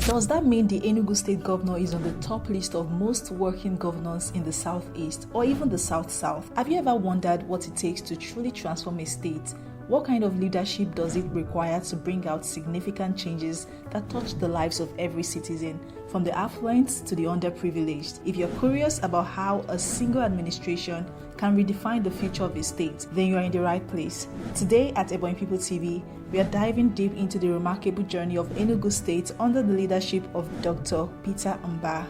Does that mean the Enugu State Governor is on the top list of most working governors in the Southeast or even the South-South? Have you ever wondered what it takes to truly transform a state? What kind of leadership does it require to bring out significant changes that touch the lives of every citizen, from the affluent to the underprivileged? If you're curious about how a single administration can redefine the future of a state, then you are in the right place. Today at Ebonyi People TV, we are diving deep into the remarkable journey of Enugu State under the leadership of Dr. Peter Mbah.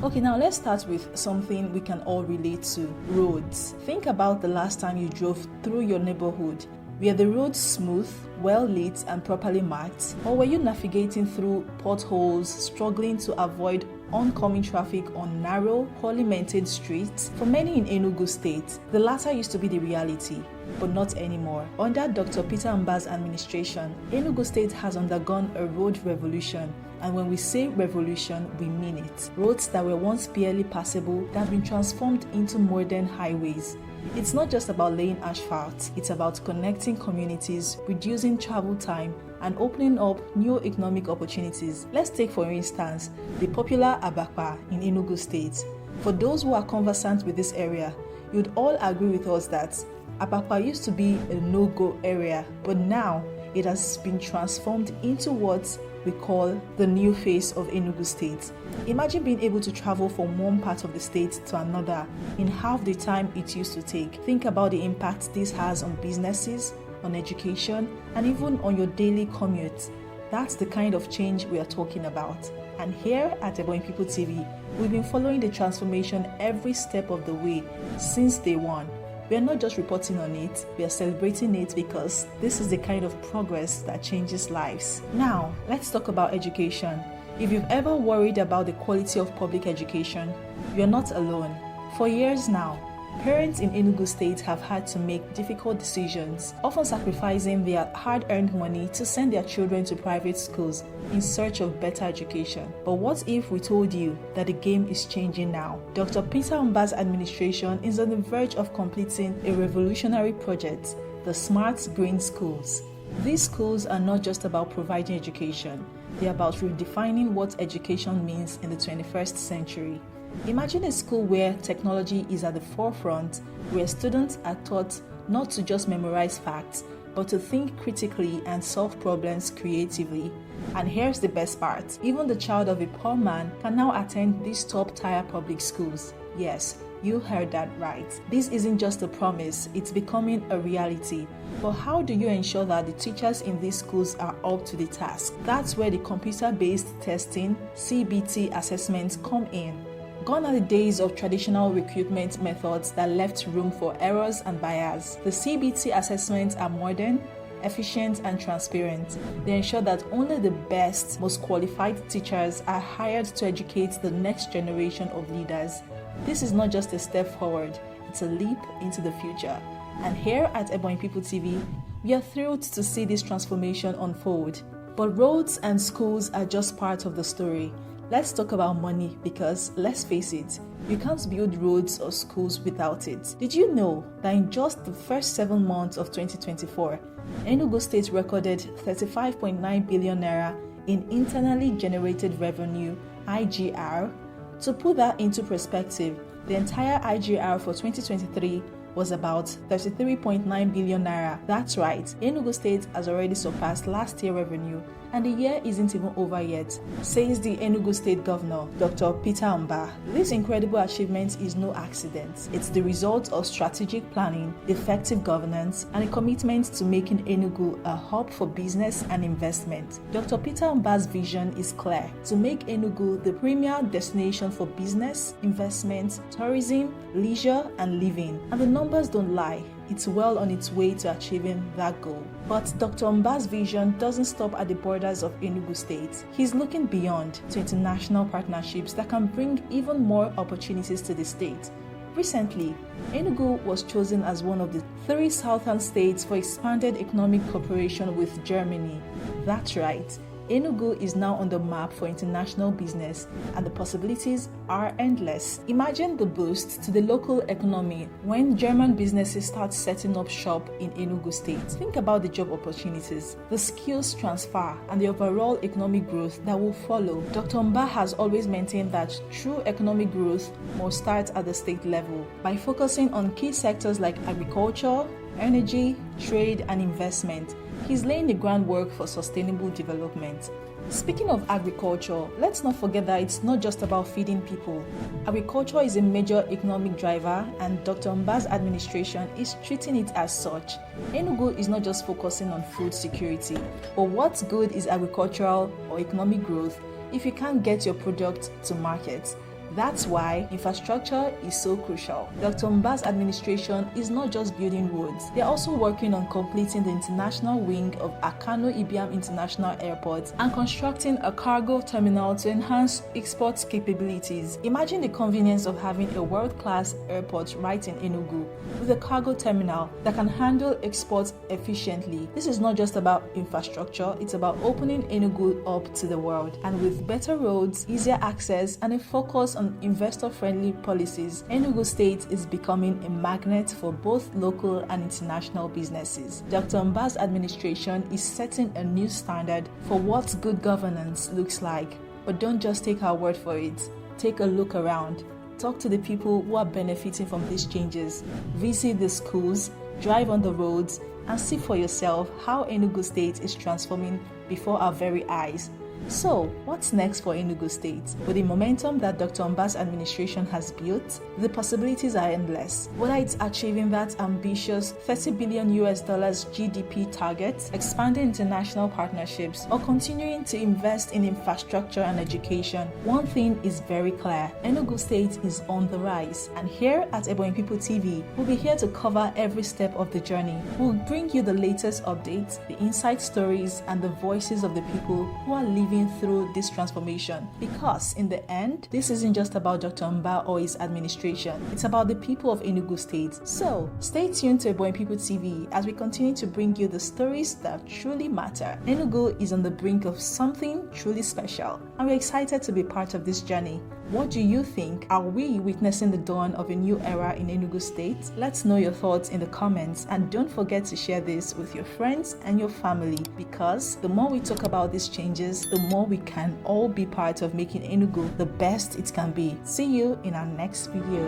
Okay, now let's start with something we can all relate to: roads. Think about the last time you drove through your neighborhood. Were the roads smooth, well lit, and properly marked? Or were you navigating through potholes, struggling to avoid oncoming traffic on narrow, poorly maintained streets? For many in Enugu State, the latter used to be the reality, but not anymore. Under Dr. Peter Mbah's administration, Enugu State has undergone a road revolution. And when we say revolution, we mean it. Roads that were once barely passable that have been transformed into modern highways. It's not just about laying asphalt, it's about connecting communities, reducing travel time, and opening up new economic opportunities. Let's take, for instance, the popular Abakpa in Enugu State. For those who are conversant with this area, you'd all agree with us that Abakpa used to be a no-go area, but now it has been transformed into what we call the new face of Enugu State. Imagine being able to travel from one part of the state to another in half the time it used to take. Think about the impact this has on businesses, on education, and even on your daily commute. That's the kind of change we are talking about. And here at Ebonyi People TV, we've been following the transformation every step of the way since day one. We are not just reporting on it, we are celebrating it because this is the kind of progress that changes lives. Now, let's talk about education. If you've ever worried about the quality of public education, you're not alone. For years now, parents in Enugu State have had to make difficult decisions, often sacrificing their hard-earned money to send their children to private schools in search of better education. But what if we told you that the game is changing now? Dr. Peter Mbah's administration is on the verge of completing a revolutionary project, the Smart Green Schools. These schools are not just about providing education, they're about redefining what education means in the 21st century. Imagine a school where technology is at the forefront, where students are taught not to just memorize facts, but to think critically and solve problems creatively. And here's the best part: even the child of a poor man can now attend these top-tier public schools. Yes, you heard that right. This isn't just a promise, it's becoming a reality. But how do you ensure that the teachers in these schools are up to the task? That's where the computer-based testing, CBT assessments come in. Gone are the days of traditional recruitment methods that left room for errors and bias. The CBT assessments are modern, efficient, and transparent. They ensure that only the best, most qualified teachers are hired to educate the next generation of leaders. This is not just a step forward, it's a leap into the future. And here at Ebonyi People TV, we are thrilled to see this transformation unfold. But roads and schools are just part of the story. Let's talk about money because, let's face it, you can't build roads or schools without it. Did you know that in just the first 7 months of 2024, Enugu State recorded 35.9 billion naira in internally generated revenue, IGR? To put that into perspective, the entire IGR for 2023 was about 33.9 billion naira. That's right, Enugu State has already surpassed last year's revenue, and the year isn't even over yet, says the Enugu State Governor, Dr. Peter Mbah. This incredible achievement is no accident. It's the result of strategic planning, effective governance, and a commitment to making Enugu a hub for business and investment. Dr. Peter Mbah's vision is clear: to make Enugu the premier destination for business, investment, tourism, leisure, and living. And the numbers don't lie. It's well on its way to achieving that goal. But Dr. Mbah's vision doesn't stop at the borders of Enugu State. He's looking beyond to international partnerships that can bring even more opportunities to the state. Recently, Enugu was chosen as one of the 3 southern states for expanded economic cooperation with Germany. That's right, Enugu is now on the map for international business, and the possibilities are endless. Imagine the boost to the local economy when German businesses start setting up shop in Enugu State. Think about the job opportunities, the skills transfer, and the overall economic growth that will follow. Dr. Mbah has always maintained that true economic growth must start at the state level by focusing on key sectors like agriculture, energy, trade, and investment. He's laying the groundwork for sustainable development. Speaking of agriculture, let's not forget that it's not just about feeding people. Agriculture is a major economic driver, and Dr. Mbah's administration is treating it as such. Enugu is not just focusing on food security, but what good is agricultural or economic growth if you can't get your product to market? That's why infrastructure is so crucial. Dr. Mbah's administration is not just building roads, they're also working on completing the international wing of Akano Ibiam International Airport and constructing a cargo terminal to enhance export capabilities. Imagine the convenience of having a world-class airport right in Enugu with a cargo terminal that can handle exports efficiently. This is not just about infrastructure, it's about opening Enugu up to the world. And with better roads, easier access, and a focus on investor-friendly policies, Enugu State is becoming a magnet for both local and international businesses. Dr. Mbah's administration is setting a new standard for what good governance looks like. But don't just take our word for it. Take a look around. Talk to the people who are benefiting from these changes. Visit the schools, drive on the roads, and see for yourself how Enugu State is transforming before our very eyes. So, what's next for Enugu State? With the momentum that Dr. Mbah's administration has built, the possibilities are endless. Whether it's achieving that ambitious $30 billion GDP target, expanding international partnerships, or continuing to invest in infrastructure and education, one thing is very clear: Enugu State is on the rise. And here at Ebonyi People TV, we'll be here to cover every step of the journey. We'll bring you the latest updates, the inside stories, and the voices of the people who are living through this transformation, because in the end, this isn't just about Dr. Mbah or his administration, it's about the people of Enugu State. So stay tuned to Ebonyi People TV as we continue to bring you the stories that truly matter. Enugu is on the brink of something truly special, and we're excited to be part of this journey. What do you think? Are we witnessing the dawn of a new era in Enugu State? Let's know your thoughts in the comments, and don't forget to share this with your friends and your family, because the more we talk about these changes, the more we can all be part of making Enugu the best it can be. See you in our next video.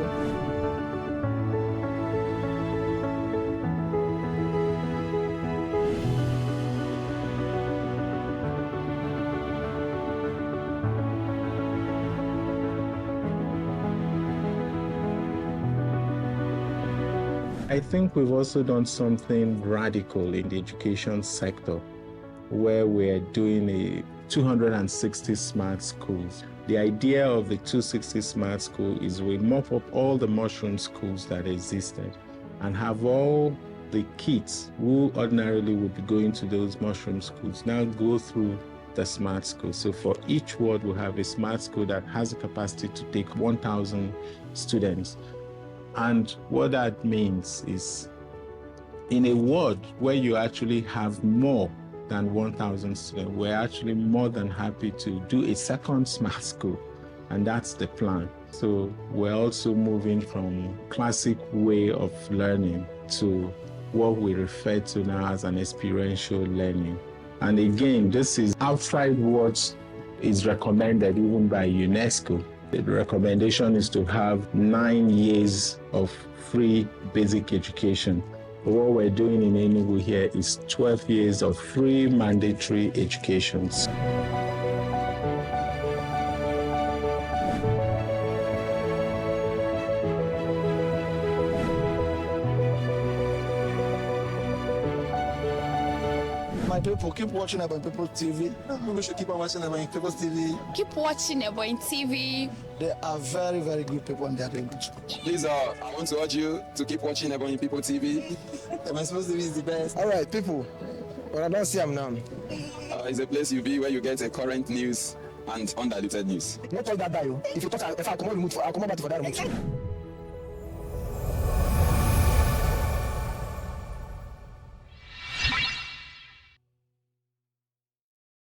I think we've also done something radical in the education sector, where we're doing a 260 smart schools. The idea of the 260 smart school is we mop up all the mushroom schools that existed and have all the kids who ordinarily would be going to those mushroom schools now go through the smart school. So for each ward, we'll have a smart school that has the capacity to take 1,000 students. And what that means is, in a ward where you actually have more than 1,000 students, we're actually more than happy to do a second smart school, and that's the plan. So we're also moving from classic way of learning to what we refer to now as an experiential learning. And again, this is outside what is recommended even by UNESCO. The recommendation is to have 9 years of free basic education. But what we're doing in Enugu here is 12 years of free mandatory education. My people, keep watching Ebonyi People TV. Maybe we should keep on watching Ebonyi People TV. Keep watching Ebonyi TV. They are very, very good people and they are doing good. Please, I want to urge you to keep watching Ebonyi People TV. Ebonyi People TV is the best. All right, people. But I don't see them now. It's a place you be where you get a current news and undiluted news. Not all that, if you touch, if I come on, I'll come back for that remote.